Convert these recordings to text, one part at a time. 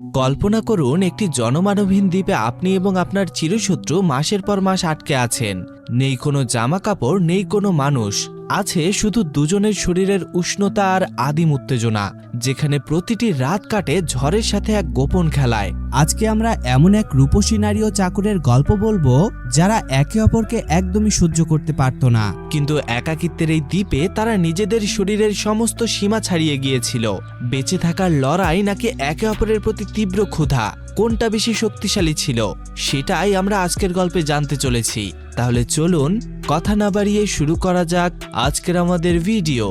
কল্পনা করুন একটি জনমানবহীন দ্বীপে আপনি এবং আপনার চিরশত্রু মাসের পর মাস আটকে আছেন। নেই কোনো জামা কাপড়, নেই কোনো মানুষ, আছে শুধু দুজনের শরীরের উষ্ণতা আর আদিম উত্তেজনা, যেখানে প্রতিটি রাত কাটে ঝড়ের সাথে এক গোপন খেলায়। আজকে আমরা এমন এক রূপসী নারী ও চাকরের গল্প বলবো যারা একে অপরকে একদমই সহ্য করতে পারত না, কিন্তু একাকিত্বের এই দ্বীপে তারা নিজেদের শরীরের সমস্ত সীমা ছাড়িয়ে গিয়েছিল। বেঁচে থাকার লড়াই নাকি একে অপরের প্রতি তীব্র ক্ষুধা, কোনটা বেশি শক্তিশালী ছিল সেটাই আমরা আজকের গল্পে জানতে চলেছি। তাহলে চলুন কথা না বাড়িয়ে শুরু করা যাক আজকের আমাদের ভিডিও।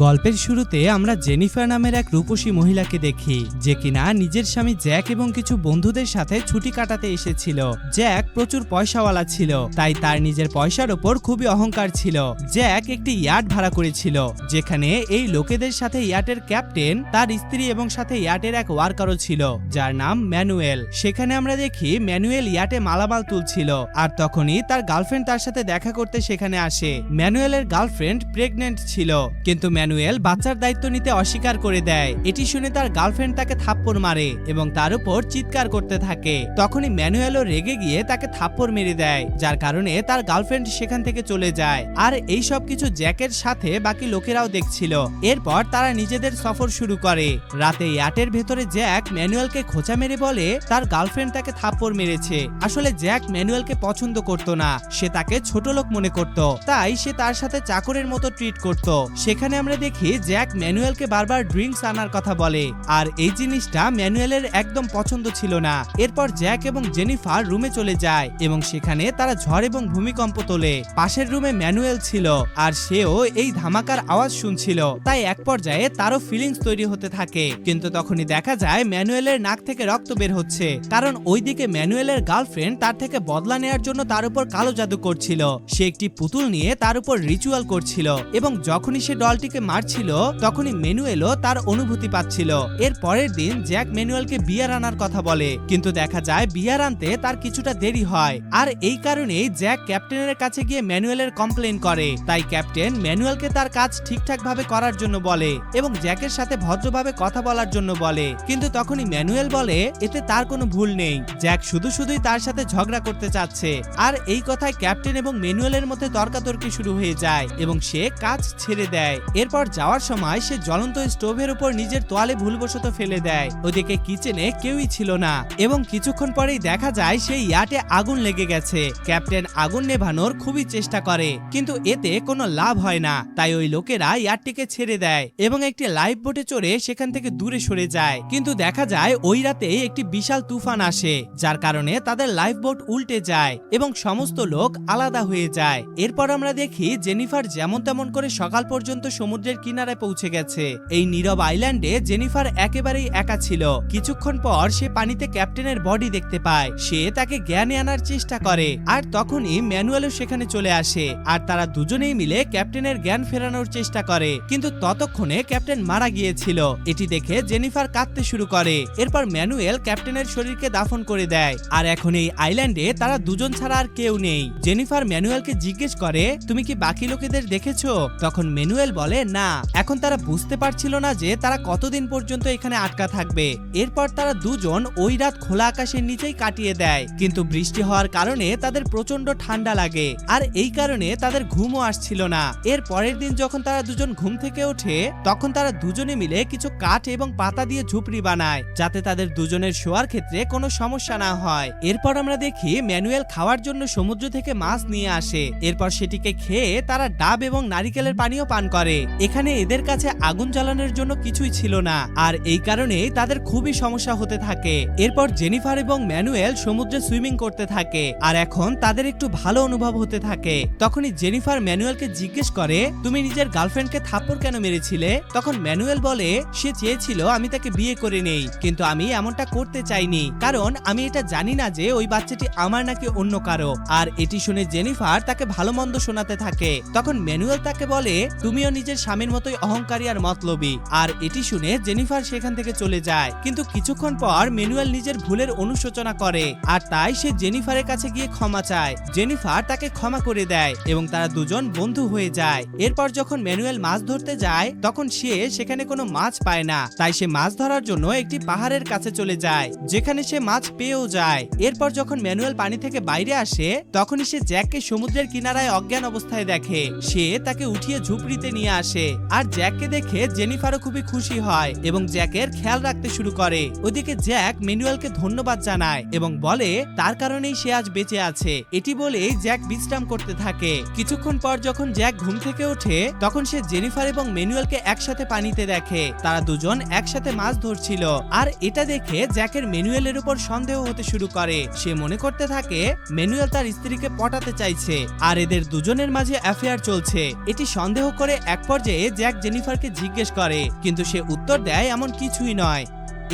গল্পের শুরুতে আমরা জেনিফার নামের এক রূপসী মহিলাকে দেখি, যে কিনা নিজের স্বামী জ্যাক এবং কিছু বন্ধুদের সাথে ছুটি কাটাতে এসেছিল। জ্যাক প্রচুর পয়সাওয়ালা ছিল, তাই তার নিজের পয়সার ওপর খুবই অহংকার ছিল। জ্যাক একটি ইয়াট ভাড়া করেছিল, যেখানে এই লোকেদের সাথে ইয়াটের ক্যাপ্টেন, তার স্ত্রী এবং সাথে ইয়াটের এক ওয়ার্কারও ছিল যার নাম ম্যানুয়েল। সেখানে আমরা দেখি ম্যানুয়েল ইয়াটে মালামাল তুলছিল, আর তখনই তার গার্লফ্রেন্ড তার সাথে দেখা করতে সেখানে আসে। ম্যানুয়েলের গার্লফ্রেন্ড প্রেগনেন্ট ছিল, কিন্তু ম্যানুয়েল বাচ্চার দায়িত্ব নিতে অস্বীকার করে দেয়। এটি শুনে তার গার্লফ্রেন্ড তাকে থাপ্পড় মারে এবং তার উপর চিৎকার করতে থাকে। তখনই ম্যানুয়েলও রেগে গিয়ে তাকে থাপ্পড় মেরে দেয়, যার কারণে তার গার্লফ্রেন্ড সেখান থেকে চলে যায়। আর এই সব কিছু জ্যাকের সাথে বাকি লোকেরাও দেখছিল। এরপর তারা নিজেদের সফর শুরু করে। রাতে ইয়াটের ভেতরে জ্যাক ম্যানুয়েলকে খোঁচা মেরে বলে তার গার্লফ্রেন্ড তাকে থাপ্পড় মেরেছে। আসলে জ্যাক ম্যানুয়েলকে পছন্দ করত না, সে তাকে ছোট লোক মনে করত, তাই সে তার সাথে চাকরের মতো ট্রিট করত। সেখানে আমরা দেখি জ্যাক ম্যানুয়েলকে বারবার ড্রিঙ্কস আনার কথা বলে, আর এই জিনিসটা ম্যানুয়েলের একদম পছন্দ ছিল না। এরপর জ্যাক এবং জেনিফার রুমে চলে যায় এবং সেখানে তারা ঝড় এবং ভূমিকম্প তোলে। পাশের রুমে ম্যানুয়েল ছিল, আর সেও এই ধামাকার আওয়াজ শুনছিল, তাই এক পর্যায়ে তারও ফিলিংস তৈরি হতে থাকে। কিন্তু তখনই দেখা যায় ম্যানুয়েলের নাক থেকে রক্ত বের হচ্ছে, কারণ ওইদিকে ম্যানুয়েলের গার্লফ্রেন্ড তার থেকে বদলা নেওয়ার জন্য তার উপর কালো জাদু করছিল। সে একটি পুতুল নিয়ে তার উপর রিচুয়াল করছিল, এবং যখনই সে ডলটিকে মারছিল তখনই ম্যানুয়েলও তার অনুভূতি পাচ্ছিল। এর পরের দিন জ্যাক ম্যানুয়েলকে বিয়ার আনার কথা বলে, কিন্তু দেখা যায় বিয়ার আনতে তার কিছুটা দেরি হয়। আর এই কারণেই জ্যাক ক্যাপ্টেনের কাছে গিয়ে ম্যানুয়েলের কমপ্লেইন করে। তাই ক্যাপ্টেন ম্যানুয়েলকে তার কাজ ঠিকঠাক ভাবে করার জন্য বলে এবং জ্যাকের সাথে ভদ্রভাবে কথা বলার জন্য বলে। কিন্তু তখনই ম্যানুয়েল বলে এতে তার কোনো ভুল নেই, জ্যাক শুধুই তার সাথে ঝগড়া করতে চাচ্ছে। আর এই কথায় ক্যাপ্টেন এবং ম্যানুয়েলের মধ্যে তর্কাতর্কি শুরু হয়ে যায় এবং সে কাজ ছেড়ে দেয়। এরপর যাওয়ার সময় সে জ্বলন্ত স্টোভের উপর নিজের তোয়ালে ভুলবশত ফেলে দেয়। ওদিকে কিচেনে কেউই ছিল না এবং কিছুক্ষণ পরেই দেখা যায় সেই ইয়াটে আগুন লেগে গেছে। ক্যাপ্টেন আগুন নেভানোর খুবই চেষ্টা করে, কিন্তু এতে কোনো লাভ হয় না। তাই ওই লোকেরা ইয়াটটিকে ছেড়ে দেয় এবং একটি লাইফ বোটে চড়ে সেখান থেকে দূরে সরে যায়। কিন্তু দেখা যায় ওই রাতে একটি বিশাল তুফান আসে, যার কারণে তাদের লাইফ বোট উল্টে যায় এবং সমস্ত লোক আলাদা হয়ে যায়। এরপর আমরা দেখি জেনিফার যেমন তেমন করে সকাল পর্যন্ত সমুদ্রের কিনারায় পৌঁছে গেছে। এই নীরব আইল্যান্ডে জেনিফার একেবারেই একা ছিল। কিছুক্ষণ পর সে পানিতে ক্যাপ্টেনের বডি দেখতে পায়। সে তাকে জ্ঞানে আনার চেষ্টা করে, আর তখনই ম্যানুয়েলও সেখানে চলে আসে, আর তারা দুজনেই মিলে ক্যাপ্টেনের জ্ঞান ফেরানোর চেষ্টা করে। কিন্তু ততক্ষণে ক্যাপ্টেন মারা গিয়েছিল। এটি দেখে জেনিফার কাঁদতে শুরু করে। এরপর ম্যানুয়েল ক্যাপ্টেনের শরীরকে দাফন করে দেয়, আর এখন এই আইল্যান্ডে তারা দুজন ছাড়া আর কেউ নেই। জেনিফার ম্যানুয়েলকে জিজ্ঞেস করে তুমি কি বাকি লোকেদের দেখেছো? তখন ম্যানুয়েল বলে না। এখন তারা বুঝতে পারছিল না যে তারা কতদিন পর্যন্ত এখানে আটকা থাকবে। এরপর তারা দুজন ওই রাত খোলা আকাশের নিচেই কাটিয়ে দেয়, কিন্তু বৃষ্টি হওয়ার কারণে তাদের প্রচন্ড ঠান্ডা লাগে, আর এই কারণে তাদের ঘুমও আসছিল না। এর পরের দিন যখন তারা দুজন ঘুম থেকে ওঠে, তখন তারা দুজনে মিলে কিছু কাঠ এবং পাতা দিয়ে ঝুপড়ি বানায়, যাতে তাদের দুজনের শোয়ার ক্ষেত্রে কোনো সমস্যা না হয়। এরপর আমরা দেখি ম্যানুয়েল খাওয়ার জন্য সমুদ্র থেকে মাছ নিয়ে আসে। এরপর সেটিকে খেয়ে তারা ডাব এবং নারিকেলের পানিও পান করে। এখানে এদের কাছে আগুন জ্বালানোর জন্য কিছুই ছিল না, আর এই কারণেই তাদের খুবই সমস্যা হতে থাকে। এরপর জেনিফার এবং ম্যানুয়েল সমুদ্রে সুইমিং করতে থাকে, আর এখন তাদের একটু ভালো অনুভব হতে থাকে। তখনই জেনিফার ম্যানুয়েলকে জিজ্ঞেস করে তুমি নিজের গার্লফ্রেন্ডকে থাপ্পড় কেন মেরেছিলে? তখন ম্যানুয়েল বলে সে চেয়েছিল আমি তাকে বিয়ে করে নেই, কিন্তু আমি এমনটা করতে চাইনি, কারণ আমি এটা জানি না যে ওই বাচ্চাটি আমার নাকি অন্য কারো। আর এটি শুনে জেনিফার তাকে ভালো মন্দ শোনাতে থাকে। তখন ম্যানুয়েল তাকে বলে তুমিও নিজের স্বামীর মতোই অহংকারী আর মতলবী। আর এটি শুনে জেনিফার সেখান থেকে চলে যায়। কিন্তু কিছুক্ষণ পর ম্যানুয়েল নিজের ভুলের অনুশোচনা করে আর তাই সে জেনিফারের কাছে গিয়ে ক্ষমা চায়। জেনিফার তাকে ক্ষমা করে দেয় এবং তারা দুজন বন্ধু হয়ে যায়। এরপর যখন ম্যানুয়েল মাছ ধরতে যায় তখন সে সেখানে কোনো মাছ পায় না, তাই সে মাছ ধরার জন্য একটি পাহাড়ের কাছে চলে যায়, যেখানে সে মাছ পেয়েও যায়। এরপর যখন ম্যানুয়েল পানি থেকে বাইরে আসে তখনই সে জ্যাককে সমুদ্রের কিনারায় অজ্ঞান অবস্থায় দেখে। সে তাকে উঠিয়ে ঝুপড়িতে নিয়ে আসে আর জ্যাককে দেখে জেনিফারও খুবই খুশি হয় এবং জ্যাকের খেয়াল রাখতে শুরু করে। ওদিকে জ্যাক ম্যানুয়েলকে ধন্যবাদ জানায় এবং বলে তার কারণেই সে আজ বেঁচে আছে। এটি বলে জ্যাক বিশ্রাম করতে থাকে। কিছুক্ষণ পর যখন জ্যাক ঘুম থেকে ওঠে তখন সে জেনিফার এবং ম্যানুয়েলকে একসাথে পানিতে দেখে। তারা দুজন একসাথে মাছ ধরছিল আর এটা দেখে জ্যাকের ম্যানুয়েলের উপর সন্দেহ হতে শুরু করে। সে মনে করতে থাকে ম্যানুয়েল তার স্ত্রীকে পটাতে চাইছে আর এদের দুজনের মাঝে অ্যাফেয়ার চলছে। এটি সন্দেহ করে এক পর্যায়ে জ্যাক জেনিফারকে জিজ্ঞেস করে, কিন্তু সে উত্তর দেয় এমন কিছুই নয়।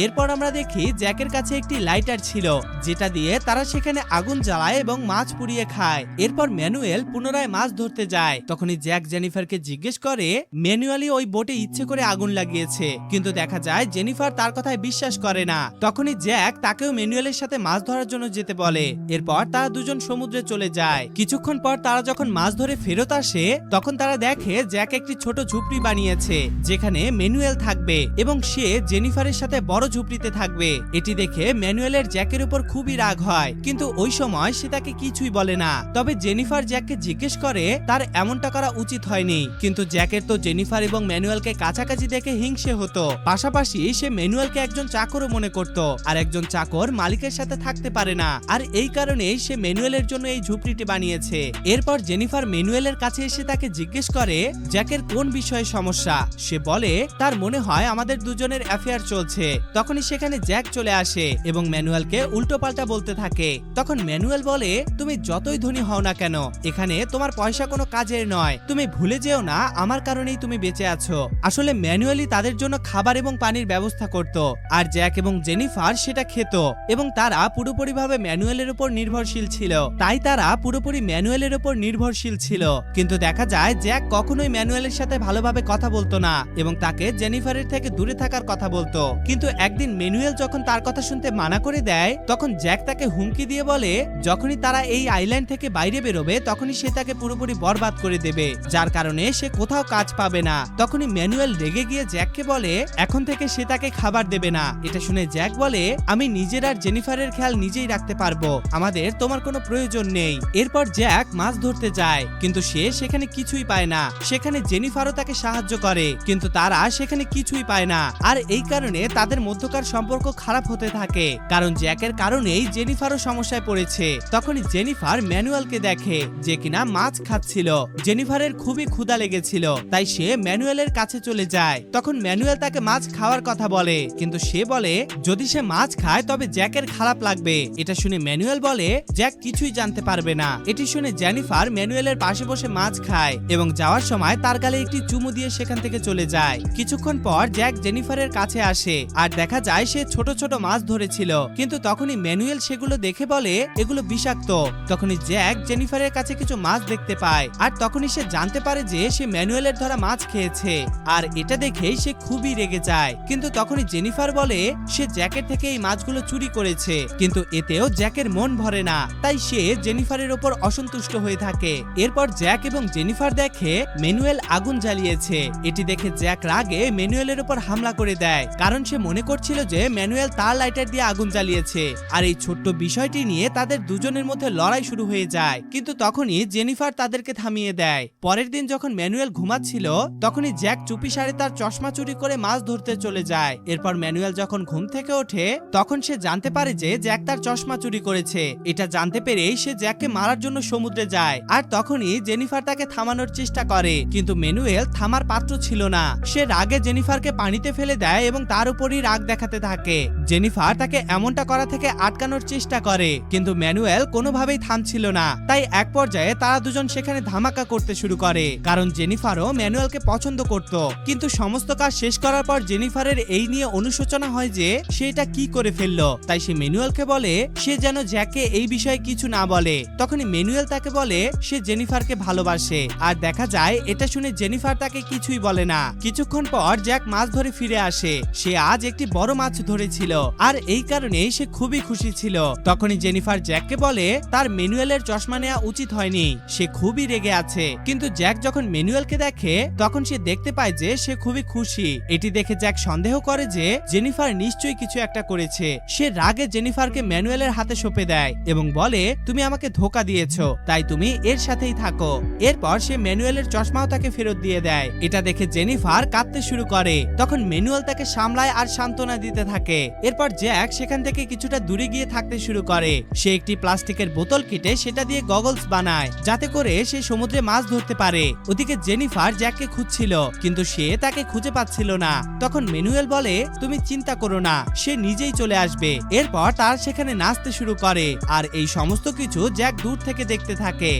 এরপর আমরা দেখি জ্যাকের কাছে একটি লাইটার ছিল, যেটা দিয়ে তারা সেখানে আগুন জ্বালায় এবং মাছ পুড়িয়ে খায়। এরপর ম্যানুয়েল পুনরায় মাছ ধরতে যায়। তখনই জ্যাক জেনিফারকে জিজ্ঞেস করে ম্যানুয়েলই ওই বোটে ইচ্ছে করে আগুন লাগিয়েছে, কিন্তু দেখা যায় জেনিফার তার কথায় বিশ্বাস করে না। তখনই জ্যাক তাকেও ম্যানুয়েলের সাথে মাছ ধরার জন্য যেতে বলে। এরপর তারা দুজন সমুদ্রে চলে যায়। কিছুক্ষণ পর তারা যখন মাছ ধরে ফেরত আসে তখন তারা দেখে জ্যাক একটি ছোট ঝুপড়ি বানিয়েছে, যেখানে ম্যানুয়েল থাকবে এবং সে জেনিফারের সাথে বড় ঝুপড়িতে থাকবে। এটি দেখে ম্যানুয়েলের জ্যাকের উপর খুবই রাগ হয়, কিন্তু ওই সময় সে তাকে কিছুই বলে না। তবে জেনিফার জ্যাককে জিজ্ঞেস করে তার এমনটা করা উচিত হয়নি, কিন্তু জ্যাকের তো জেনিফার এবং ম্যানুয়েলকে কাছাকাছি দেখে হিংসে হতো। পাশাপাশি সে ম্যানুয়েলকে একজন চাকরও মনে করত, আর একজন চাকর মালিকের সাথে থাকতে পারে না, আর এই কারণেই সে ম্যানুয়েলের জন্য এই ঝুপড়িটি বানিয়েছে। এরপর জেনিফার ম্যানুয়েলের কাছে এসে তাকে জিজ্ঞেস করে জ্যাকের কোন বিষয়ে সমস্যা। সে বলে তার মনে হয় আমাদের দুজনের অ্যাফেয়ার চলছে। তখনই সেখানে জ্যাক চলে আসে এবং ম্যানুয়েলকে উল্টোপাল্টা বলতে থাকে। তখন ম্যানুয়েল বলে তুমি যতই ধনী হও না কেন, এখানে তোমার পয়সা কোনো কাজের নয়। তুমি ভুলে যেও না আমার কারণেই তুমি বেঁচে আছো। আসলে ম্যানুয়েলই তাদের জন্য খাবার এবং পানির ব্যবস্থা করত, আর জ্যাক এবং জেনিফার সেটা খেত এবং তারা পুরোপুরিভাবে ম্যানুয়েলের উপর নির্ভরশীল ছিল। তাই তারা পুরোপুরি ম্যানুয়েলের উপর নির্ভরশীল ছিল। কিন্তু দেখা যায় জ্যাক কখনোই ম্যানুয়েলের সাথে ভালোভাবে কথা বলতো না এবং তাকে জেনিফারের থেকে দূরে থাকার কথা বলতো। কিন্তু একদিন ম্যানুয়েল যখন তার কথা শুনতে মানা করে দেয় তখন জ্যাক তাকে হুমকি দিয়ে বলে যখনই তারা এই আইল্যান্ড থেকে বাইরে বেরোবে তখনই সে তাকে পুরোপুরি বরবাদ করে দেবে, যার কারণে সে কোথাও কাজ পাবে না। তখনই ম্যানুয়েল রেগে গিয়ে জ্যাককে বলে এখন থেকে সে তাকে খাবার দেবে না। এটা শুনে জ্যাক বলে আমি নিজের আর জেনিফারের খেয়াল নিজেই রাখতে পারবো, আমাদের তোমার কোনো প্রয়োজন নেই। এরপর জ্যাক মাছ ধরতে যায়, কিন্তু সে সেখানে কিছুই পায় না। সেখানে জেনিফারও তাকে সাহায্য করে, কিন্তু তারা সেখানে কিছুই পায় না। আর এই কারণে তাদের মধ্যকার সম্পর্ক খারাপ হতে থাকে, কারণ জ্যাকের কারণেই জেনিফারও সমস্যায় পড়েছে। তখনই জেনিফার ম্যানুয়েলকে দেখে যে কিনা মাছ খাচ্ছিল। জেনিফারের খুবই ক্ষুধা লেগেছিল, তাই সে ম্যানুয়েলের কাছে চলে যায়। তখন ম্যানুয়েল তাকে মাছ খাওয়ার কথা বলে, কিন্তু সে বলে যদি সে মাছ খায় তবে জ্যাকের খারাপ লাগবে। এটা শুনে ম্যানুয়েল বলে জ্যাক কিছুই জানতে পারবে না। এটি শুনে জেনিফার ম্যানুয়েলের পাশে বসে মাছ খায় এবং যাওয়ার সময় তার গালে একটি চুমু দিয়ে সেখান থেকে চলে যায়। কিছুক্ষণ পর জ্যাক জেনিফারের কাছে আসে আর দেখা যায় সে ছোট ছোট মাছ ধরেছিল, কিন্তু তখনই ম্যানুয়েল সেগুলো দেখে বলে এগুলো বিষাক্ত। তখনই জ্যাক জেনিফারের কাছে কিছু মাছ দেখতে পায় আর তখনই সে জানতে পারে যে সে ম্যানুয়েলের ধরা মাছ খেয়েছে, আর এটা দেখেই সে খুবই রেগে যায়। কিন্তু তখনই জেনিফার বলে সে জ্যাকের থেকে এই মাছগুলো চুরি করেছে, কিন্তু এতেও জ্যাকের মন ভরে না, তাই সে জেনিফারের ওপর অসন্তুষ্ট হয়ে থাকে। এরপর জ্যাক এবং জেনিফার দেখে ম্যানুয়েল আগুন জ্বালিয়েছে। এটি দেখে জ্যাক রাগে ম্যানুয়েলের উপর হামলা করে দেয়, কারণ সে মনে করছিল যে ম্যানুয়েল তার লাইটার দিয়ে আগুন জ্বালিয়েছে। আর এই ছোট্ট বিষয়টি নিয়ে তাদের দুজনের মধ্যে লড়াই শুরু হয়ে যায়, কিন্তু তখনই জেনিফার তাদেরকে থামিয়ে দেয়। পরের দিন যখন ম্যানুয়েল ঘুমাচ্ছিল তখনই জ্যাক চুপিসারে তার চশমা চুরি করে মাছ ধরতে চলে যায়। এরপর ম্যানুয়েল যখন ঘুম থেকে ওঠে তখন সে জানতে পারে যে জ্যাক তার চশমা চুরি করেছে। এটা জানতে পেরেই সে জ্যাককে মারার জন্য সমুদ্রে যায়, আর তখনই জেনিফার তাকে থামানোর চেষ্টা করে, কিন্তু ম্যানুয়েল থামার পাত্র ছিল না। সে রাগে জেনিফারকে পানিতে ফেলে দেয় এবং তার উপরই রাগ রাগ দেখাতে থাকে। জেনিফার তাকে এমনটা করা থেকে আটকানোর চেষ্টা করে, কিন্তু ম্যানুয়েল কোনোভাবেই থামছিল না। তাই এক পর্যায়ে তারা দুজন সেখানে ধামাকা করতে শুরু করে, কারণ জেনিফারও ম্যানুয়েলকে পছন্দ করত। কিন্তু সমস্ত কাজ শেষ করার পর জেনিফারের এই নিয়ে অনুশোচনা হয় যে সে এটা কি করে ফেললো। তাই সে ম্যানুয়েলকে বলে সে যেন জ্যাককে এই বিষয়ে কিছু না বলে। তখনই ম্যানুয়েল তাকে বলে সে জেনিফারকে ভালোবাসে, আর দেখা যায় এটা শুনে জেনিফার তাকে কিছুই বলে না। কিছুক্ষণ পর জ্যাক মাছ ধরে ফিরে আসে। সে আজ একটি বড় মাছ ধরেছিল, আর এই কারণে সে খুবই খুশি ছিল। তখনই জেনিফার জ্যাককে বলে তার ম্যানুয়েলের চশমা নেওয়া উচিত হয়নি, সে খুবই রেগে আছে। কিন্তু জ্যাক যখন ম্যানুয়েলকে দেখে তখন সে দেখতে পায় যে সে খুবই খুশি। এটি দেখে জ্যাক সন্দেহ করে যে জেনিফার নিশ্চয়ই কিছু একটা করেছে। সে রাগে জেনিফারকে ম্যানুয়েলের হাতে সঁপে দেয় এবং বলে তুমি আমাকে ধোঁকা দিয়েছো, তাই তুমি এর সাথেই থাকো। এরপর সে ম্যানুয়েলের চশমাও তাকে ফেরত দিয়ে দেয়। এটা দেখে জেনিফার কাঁদতে শুরু করে। তখন ম্যানুয়েল তাকে সামলায় আর সান্ত্বনা দিতে থাকে। এরপর জ্যাক সেখান থেকে কিছুটা দূরে গিয়ে থাকতে শুরু করে। সে একটি প্লাস্টিকের বোতল কেটে সেটা দিয়ে গগলস বানায়, যাতে করে সে সমুদ্রে মাছ ধরতে পারে। ওদিকে জেনিফার জ্যাককে খুঁজছিল, কিন্তু সে তাকে খুঁজে পাচ্ছিল না। তখন ম্যানুয়েল বলে তুমি চিন্তা করো না, সে নিজেই চলে আসবে। এরপর তার সেখানে নাচতে শুরু করে, আর এই সমস্ত কিছু জ্যাক দূর থেকে দেখতে থাকে।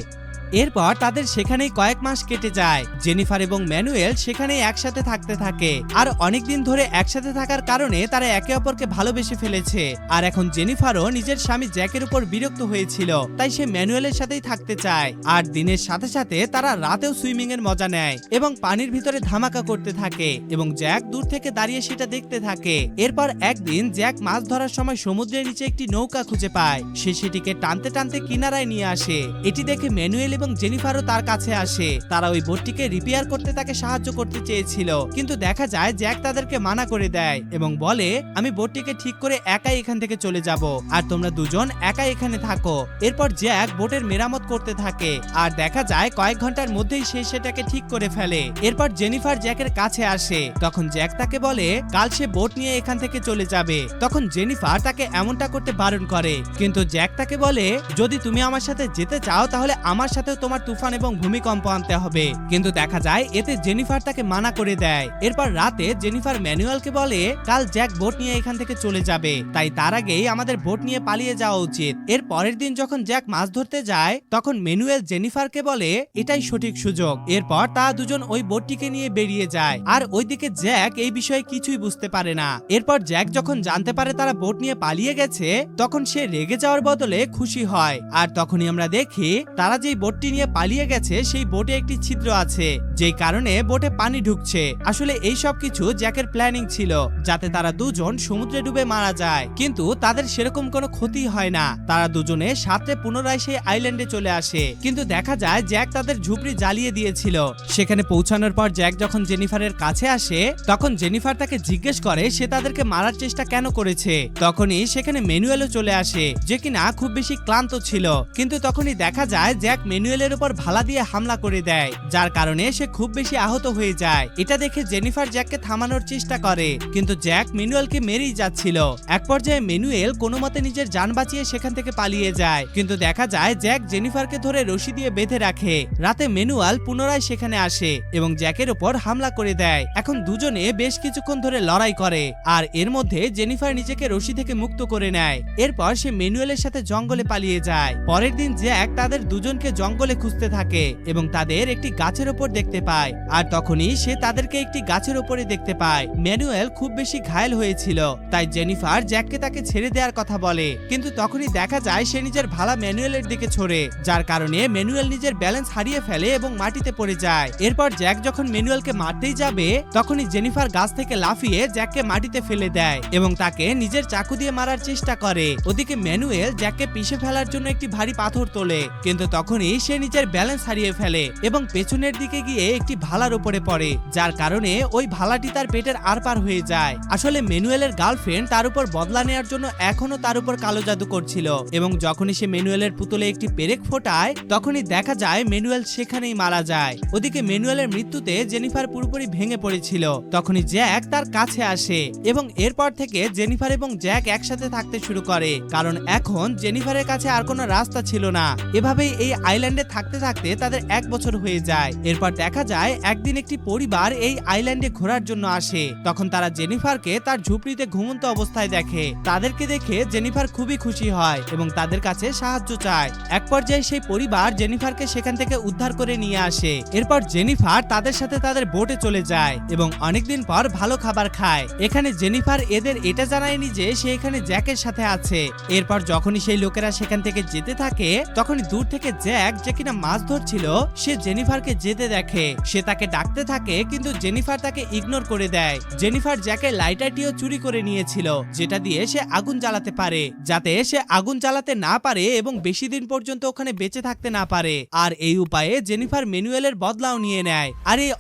এরপর তাদের সেখানেই কয়েক মাস কেটে যায়। জেনিফার এবং ম্যানুয়েল সেখানেই একসাথে থাকতে থাকে, আর অনেকদিন ধরে একসাথে থাকার কারণে তারা একে অপরকে ভালোবেসে ফেলেছে। আর এখন জেনিফারও নিজের স্বামী জ্যাকের উপর বিরক্ত হয়েছিল, তাই সে ম্যানুয়েলের সাথেই থাকতে চায়। আর দিনের সাথে সাথে তারা রাতেও সুইমিং এর মজা নেয় এবং পানির ভিতরে ধামাকা করতে থাকে, এবং জ্যাক দূর থেকে দাঁড়িয়ে সেটা দেখতে থাকে। এরপর একদিন জ্যাক মাছ ধরার সময় সমুদ্রের নিচে একটি নৌকা খুঁজে পায়। সে সেটিকে টানতে টানতে কিনারায় নিয়ে আসে। এটি দেখে ম্যানুয়েল এবং জেনিফারও তার কাছে আসে। তারা ওই বোটটিকে রিপেয়ার করতে তাকে সাহায্য করতে চেয়েছিল, কিন্তু দেখা যায় জ্যাক তাদেরকে মানা করে দেয় এবং বলে আমি বোটটিকে ঠিক করে একাই এখান থেকে চলে যাব, আর তোমরা দুজন একাই এখানে থাকো। এরপর জ্যাক বোটের মেরামত করতে থাকে, আর দেখা যায় কয়েক ঘন্টার মধ্যেই সে সেটাকে ঠিক করে ফেলে। এরপর জেনিফার জ্যাকের কাছে আসে। তখন জ্যাক তাকে বলে কাল সে বোট নিয়ে এখান থেকে চলে যাবে। তখন জেনিফার তাকে এমনটা করতে বারণ করে, কিন্তু জ্যাক তাকে বলে যদি তুমি আমার সাথে যেতে চাও তাহলে আমার সাথে তোমার তুফান এবং ভূমিকম্প আনতে হবে। কিন্তু দেখা যায় এতে জেনিফার তাকে মানা করে দেয়। এরপর রাতে জেনিফার ম্যানুয়েলকে বলে কাল জ্যাক বোট নিয়ে এখান থেকে চলে যাবে, তাই তার আগেই আমাদের বোট নিয়ে পালিয়ে যাওয়া উচিত। এর পরের দিন যখন জ্যাক মাছ ধরতে যায় তখন ম্যানুয়েল জেনিফারকে বলে এটাই সঠিক সুযোগ। এরপর তারা দুজন ওই বোটটিকে নিয়ে বেরিয়ে যায়, আর ওইদিকে জ্যাক এই বিষয়ে কিছুই বুঝতে পারে না। এরপর জ্যাক যখন জানতে পারে তারা বোট নিয়ে পালিয়ে গেছে তখন সে রেগে যাওয়ার বদলে খুশি হয়। আর তখনই আমরা দেখি তারা যেই বোটটি নিয়ে পালিয়ে গেছে সেই বোটে একটি ছিদ্র আছে, যেই কারণে বোটে পানি ঢুকছে। আসলে এই সব কিছু জ্যাকের প্ল্যানিং ছিল, যাতে তারা দুজন সমুদ্রে ডুবে মারা যায়, কিন্তু তাদের সেরকম কোনো ক্ষতি হয় না। তারা দুজনে সাথে পুনরায় সেই আইল্যান্ডে চলে আসে, কিন্তু দেখা যায় জ্যাক তাদের ঝুপড়ি জ্বালিয়ে দিয়েছিল। সেখানে পৌঁছানোর পর জ্যাক যখন জেনিফারের কাছে আসে তখন জেনিফার তাকে জিজ্ঞেস করে সে তাদেরকে মারার চেষ্টা কেন করেছে। তখনই সেখানে ম্যানুয়েলও চলে আসে, যে কিনা খুব বেশি ক্লান্ত ছিল। কিন্তু তখনই দেখা যায় জ্যাক ম্যানুয়েলের উপর ভালা দিয়ে হামলা করে দেয়, যার কারণে সে খুব বেশি আহত হয়ে যায়। এটা দেখে জেনিফার জ্যাককে থামানোর চেষ্টা করে, কিন্তু জ্যাক ম্যানুয়েলকে মেরেই যাচ্ছিল। এক পর্যায়ে ম্যানুয়েল কোনো মতে নিজের জান বাঁচিয়ে সেখান থেকে পালিয়ে যায়, কিন্তু দেখা যায় জ্যাক জেনিফারকে ধরে রশি দিয়ে বেঁধে রাখে। রাতে ম্যানুয়েল পুনরায় সেখানে আসে এবং জ্যাকের উপর হামলা করে দেয়। এখন দুজনে বেশ কিছুক্ষণ ধরে লড়াই করে, আর এর মধ্যে জেনিফার নিজেকে রশি থেকে মুক্ত করে নেয়। এরপর সে ম্যানুয়েলের সাথে জঙ্গলে পালিয়ে যায়। পরের দিন জ্যাক তাদের দুজনকে জঙ্গলে খুঁজতে থাকে এবং তাদের একটি গাছের উপর দেখতে পায়, আর তখনই সে তাদেরকে একটি গাছের উপরে দেখতে পায়। ম্যানুয়েল খুব বেশি ঘায়েল হয়েছিল, তাই জেনিফার জ্যাককে তাকে ছেড়ে দেওয়ার কথা বলে, কিন্তু তখনই দেখা যায় সে নিজের ভালা ম্যানুয়েলের দিকে ছোড়ে, যার কারণে ম্যানুয়েল নিজের ব্যালেন্স হারিয়ে ফেলে এবং মাটিতে পড়ে যায়। এরপর জ্যাক যখন ম্যানুয়েলকে মারতেই যাবে তখনই জেনিফার গাছ থেকে লাফিয়ে জ্যাককে মাটিতে ফেলে দেয় এবং তাকে নিজের চাকু দিয়ে মারার চেষ্টা করে। ওদিকে ম্যানুয়েল জ্যাককে পিষে ফেলার জন্য একটি ভারী পাথর তোলে, কিন্তু তখনই সে নিজের ব্যালেন্স হারিয়ে ফেলে এবং পেছনের দিকে গিয়ে একটি ভালার উপরে পড়ে, যার কারণে ওই ভালাটি তার পেটের আরপার হয়ে যায়। আসলে ম্যানুয়েলের গার্লফ্রেন্ড তার উপর বদলা নেওয়ার জন্য এখনো তার উপর কালো জাদু করছিল, এবং যখনই সে ম্যানুয়েলের পুতুলে একটি পেরেক ফোটায় তখনই দেখা যায় ম্যানুয়েল সেখানেই মারা যায়। ওদিকে ম্যানুয়েলের মৃত্যুতে জেনিফার পুরোপুরি ভেঙে পড়েছিল। তখনই জ্যাক তার কাছে আসে এবং এরপর থেকে জেনিফার এবং জ্যাক একসাথে থাকতে শুরু করে, কারণ এখন জেনিফারের কাছে আর কোনো রাস্তা ছিল না। এভাবেই এই আইল্যান্ডে আইল্যান্ডে থাকতে থাকতে তাদের 1 বছর হয়ে যায়। এরপর দেখা যায় একদিন একটি পরিবার এই আইল্যান্ডে ঘোরার জন্য আসে। তখন তারা জেনিফারকে তার ঝুপড়িতে ঘুমন্ত অবস্থায় দেখে। তাদেরকে দেখে জেনিফার খুবই খুশি হয় এবং তাদের কাছে সাহায্য চায়। এক পর্যায়ে সেই পরিবার জেনিফারকে সেখান থেকে উদ্ধার করে নিয়ে আসে। এরপর জেনিফার তাদের সাথে তাদের বোটে চলে যায় এবং অনেকদিন পর ভালো খাবার খায়। এখানে জেনিফার এদের এটা জানায়নি যে সে এখানে জ্যাকের সাথে আছে। এরপর যখনই সেই লোকেরা সেখান থেকে যেতে থাকে তখনই দূর থেকে জ্যাক, যে কিনা মাছ ধরছিল, সে জেনিফারকে যেতে দেখে। সে তাকে ডাকতে থাকে কিন্তু জেনিফার তাকে ইগনোর করে দেয়। জেনিফার জ্যাকের লাইটারটিও চুরি করে নিয়েছিল, যেটা দিয়ে সে আগুন জ্বালাতে পারে, যাতে সে আগুন জ্বালাতে না পারে এবং বেশি দিন পর্যন্ত ওখানে বেঁচে থাকতে না পারে। আর এই উপায়ে জেনিফার ম্যানুয়েলের বদলাও নিয়ে নেয়। আর এই